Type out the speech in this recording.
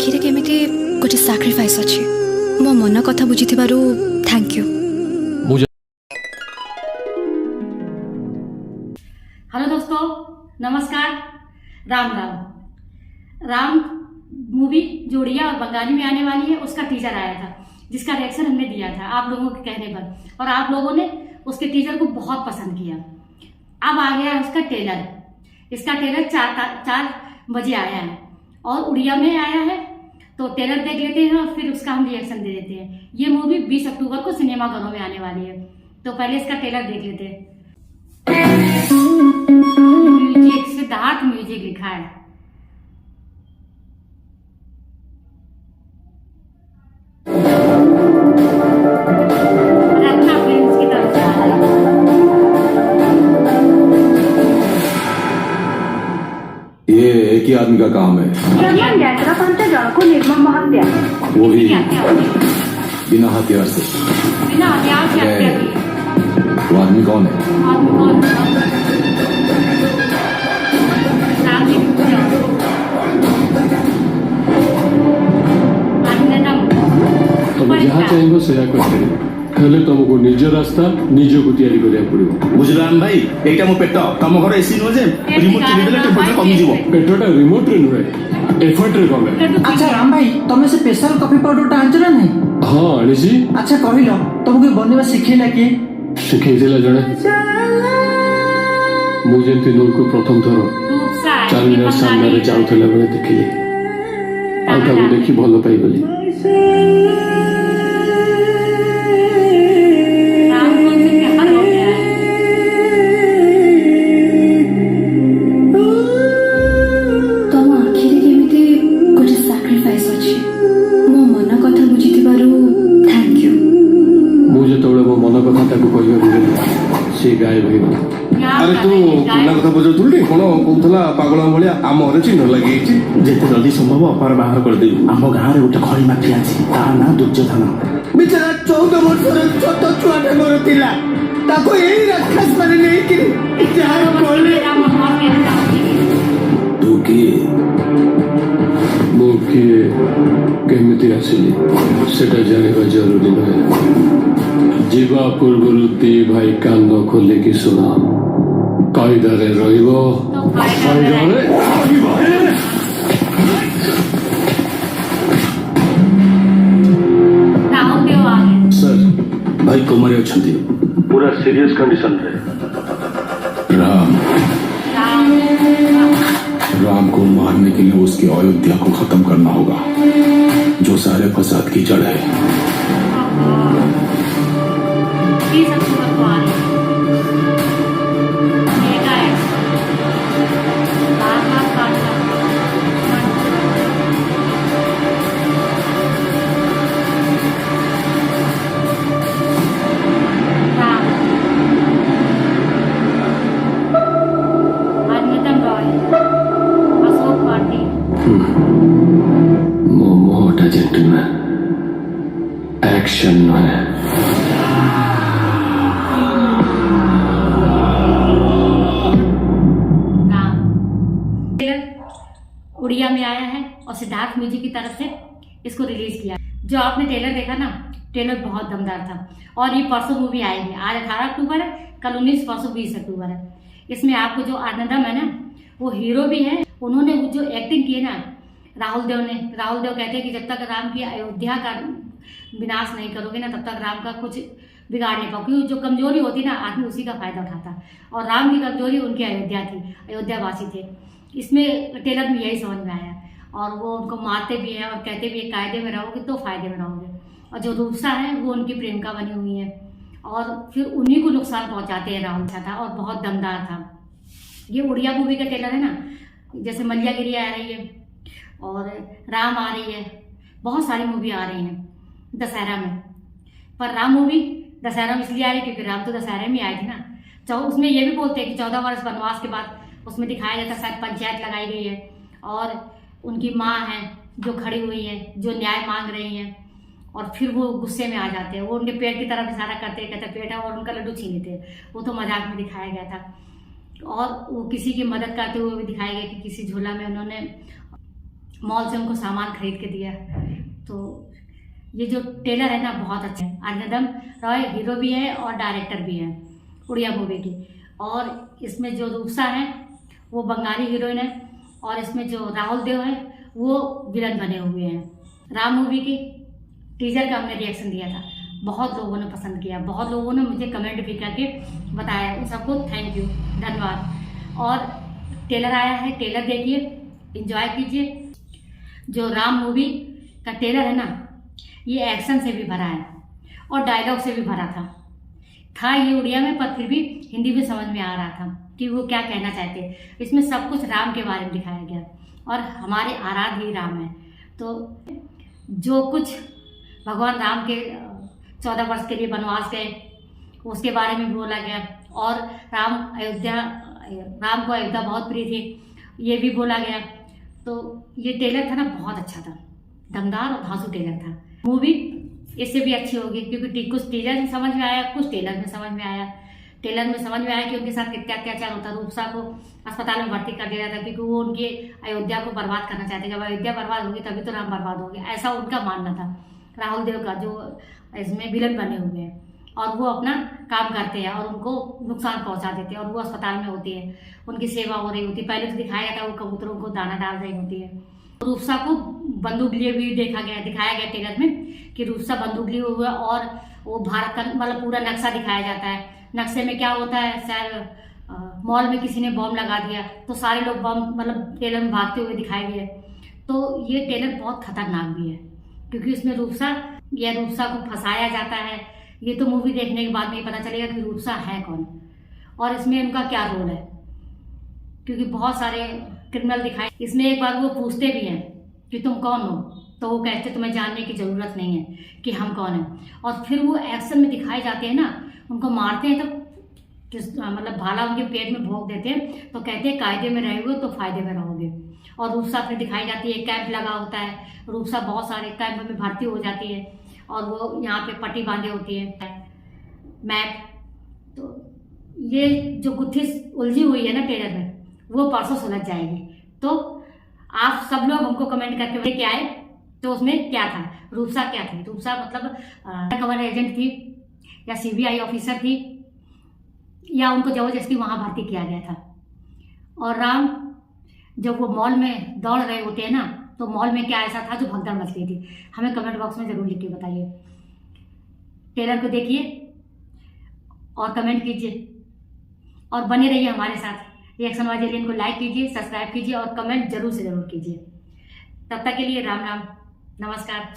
आखिरे केमिति गोटे सैक्रिफाइस अछि। मो मन कथा बुझिथिबारु थैंक यू। हेलो दोस्तों, नमस्कार। राम राम। राम मूवी जो उड़िया और बंगाली में आने वाली है, उसका टीजर आया था, जिसका रिएक्शन हमने दिया था आप लोगों के कहने पर, और आप लोगों ने उसके टीजर को बहुत पसंद किया। अब आ गया है उसका ट्रेलर। इसका ट्रेलर 4 बजे आया है और उड़िया में आया है, तो ट्रेलर देख लेते हैं और फिर उसका हम रिएक्शन दे देते हैं। ये मूवी 20 अक्टूबर को सिनेमाघरों में आने वाली है, तो पहले इसका ट्रेलर देख लेते हैं। म्यूजिक सिद्धार्थ म्यूजिक लिखा है। रत्ना फिल्म्स की तरफ से आ रहा है। ये एक ही आदमी का काम है, निर्मम हत्या, वो भी बिना हथियार से। बिना हथियार से हत्या की। वो आदमी कौन है? आदमी कौन है? राम जी की पूजा। तुम जहाँ चाहब से तुमको निज रास्ता निज को तैयारी करिया पड़ो। बुझलाम भाई, एटा मो पेट तम घर एसी नो जे रिमोट टीवी देले टेम्परेचर कमी जीवो। पेटटा रिमोट रे नुहे, एफर्ट रे कमे। अच्छा राम भाई, तुम से स्पेशल कॉफी पाउडर टा आंचरा नहीं? हां आनिसी। अच्छा कहिलो, तुमको बनेवा सिखेला के? सिखेइला जणे मु जेंति नूर को प्रथम थरो चांदर सामने रे जाउथला बेले देखिली, आ ताको देखि भलो पाई गली। अरे तू पुला कथा बुझुतुली कोन कोथला पागला भलिया आम घरे चिन्ह लागि छि। जेते जल्दी संभव अपार बाहर कर देबू। आम गाँ रे गोटे खड़ी माफिया अछि, ता ना दुर्योधन। बेचारा 14 वर्षर छोट छुआटे मोर तिला, ताको एही राक्षस माने नै कि जाय कोले। तू की मु की केमिति आसिली सेटा जानिबा जरूरी नहे। जीवा पूर्वरु दी भाई कान खोले कि सुना, कायदारे रहिबो। सर भाई कुमारी अछंती पूरा सीरियस कंडीशन रे। राम को मारने के लिए उसकी अयोध्या को खत्म करना होगा, जो सारे फसाद की जड़ है। मोटा जेंटलमैन एक्शन है। उड़िया में आया है और सिद्धार्थ म्यूजिक की तरफ से इसको रिलीज किया। जो आपने ट्रेलर देखा ना, ट्रेलर बहुत दमदार था। और ये परसों मूवी आएगी, आज 18 अक्टूबर है, कल 19, परसों 20 अक्टूबर है। इसमें आपको जो आनंदम है ना, वो हीरो भी है। उन्होंने वो जो एक्टिंग की है ना राहुल देव कहते हैं कि जब तक राम की अयोध्या का विनाश नहीं करोगे ना, तब तक राम का कुछ बिगाड़ नहीं पाओ। क्योंकि जो कमजोरी होती ना, आदमी उसी का फायदा उठाता। और राम की कमजोरी उनकी अयोध्या थी, अयोध्यावासी थे। इसमें ट्रेलर में यही समझ में आया। और वो उनको मारते भी हैं और कहते भी हैं कायदे में रहोगे तो फायदे में रहोगे। और जो रूपसा है वो उनकी प्रेमिका बनी हुई है, और फिर उन्हीं को नुकसान पहुंचाते हैं राहुल था। और बहुत दमदार था। ये उड़िया मूवी का ट्रेलर है ना, जैसे मलियागिरी आ रही है और राम आ रही है, बहुत सारी मूवी आ रही हैं दशहरा में। पर राम मूवी दशहरा में इसलिए आ रही है क्योंकि राम तो दशहरे में आए थे ना। उसमें ये भी बोलते हैं कि 14 वर्ष वनवास के बाद उसमें दिखाया जाता है शायद पंचायत लगाई गई है और उनकी माँ है जो खड़ी हुई है, जो न्याय मांग रही हैं, और फिर वो गुस्से में आ जाते हैं। वो उनके पेट की तरफ इशारा करते हैं, कहते पेट है, और उनका लड्डू छीन लेते हैं। वो तो मजाक में दिखाया गया था। और वो किसी की मदद करते हुए भी दिखाया गया कि किसी झोला में उन्होंने मॉल से उनको सामान खरीद के दिया। तो ये जो टेलर है ना बहुत अच्छा है। अरिंदम रॉय हीरो भी है और डायरेक्टर भी है उड़िया मूवी की। और इसमें जो रूपसा है वो बंगाली हीरोइन है और इसमें जो राहुल देव है वो विलन बने हुए हैं। राम मूवी की टीजर का हमने रिएक्शन दिया था, बहुत लोगों ने पसंद किया, बहुत लोगों ने मुझे कमेंट भी करके बताया, उन सबको थैंक यू, धन्यवाद। और टेलर आया है, टेलर देखिए, एंजॉय कीजिए। जो राम मूवी का टेलर है ना ये एक्शन से भी भरा है और डायलॉग से भी भरा था ये उड़िया में, पर फिर भी हिंदी में समझ में आ रहा था कि वो क्या कहना चाहते। इसमें सब कुछ राम के बारे में दिखाया गया और हमारे आराध्य ही राम है। तो जो कुछ भगवान राम के 14 वर्ष के लिए वनवास गए उसके बारे में बोला गया और राम को अयोध्या बहुत प्रिय थी ये भी बोला गया। तो ये टेलर था ना बहुत अच्छा था, दमदार और धांसू टेलर था। मूवी इससे भी अच्छी होगी क्योंकि कुछ टीजर में समझ में आया, कुछ टेलर में समझ में आया। टेलर में समझ में आया कि उनके साथ क्या अत्याचार होता। रूपसा को अस्पताल में भर्ती कर दिया था क्योंकि वो उनके अयोध्या को बर्बाद करना चाहते। जब अयोध्या बर्बाद होगी तभी तो राम बर्बाद होंगे, ऐसा उनका मानना था। राहुल देव का जो इसमें विलन बने हुए हैं और वो अपना काम करते हैं और उनको नुकसान पहुंचा देते हैं और वो अस्पताल में होती है, उनकी सेवा हो रही होती है। पहले तो दिखाया गया था वो कबूतरों को दाना डाल रही होती है। रूपसा को बंदूक लिए भी दिखाया गया टेलर में कि रूपसा बंदूक लिए हुए और वो भारत का मतलब पूरा नक्शा दिखाया जाता है। नक्शे में क्या होता है, शायद मॉल में किसी ने बॉम्ब लगा दिया तो सारे लोग बॉम्ब मतलब टेलर में भागते हुए दिखाई दिए। तो ये टेलर बहुत खतरनाक भी है क्योंकि उसमें रूपसा को फंसाया जाता है। ये तो मूवी देखने के बाद में ही पता चलेगा कि रूपसा है कौन और इसमें उनका क्या रोल है, क्योंकि बहुत सारे क्रिमिनल दिखाए। इसमें एक बार वो पूछते भी हैं कि तुम कौन हो, तो वो कहते तुम्हें जानने की जरूरत नहीं है कि हम कौन हैं। और फिर वो एक्शन में दिखाए जाते हैं ना, उनको मारते हैं तो मतलब भाला उनके पेट में भोंक देते हैं तो कहते हैं कायदे में रहोगे तो फायदे में रहोगे। और रूपसा फिर दिखाई जाती है, कैंप लगा होता है, रूपसा बहुत सारे कैंप में भर्ती हो जाती है और वो यहाँ पे पट्टी बांधे होती है मैप। तो ये जो गुत्थी उलझी हुई है ना टेलर में वो परसों सुलझ जाएगी। तो आप सब लोग हमको कमेंट करके क्या आए तो उसमें क्या था, रूपसा क्या थी। रूपसा मतलब कवर एजेंट थी या CBI ऑफिसर थी या उनको जबरदस्ती वहां भर्ती किया गया था। और राम जब वो मॉल में दौड़ रहे होते हैं ना तो मॉल में क्या ऐसा था जो भगदड़ मच रही थी, हमें कमेंट बॉक्स में जरूर लिख के बताइए। टेलर को देखिए और कमेंट कीजिए और बने रहिए हमारे साथ। रिएक्शन वाले एलियन को लाइक कीजिए, सब्सक्राइब कीजिए और कमेंट जरूर से जरूर कीजिए। तब तक के लिए राम राम, नमस्कार।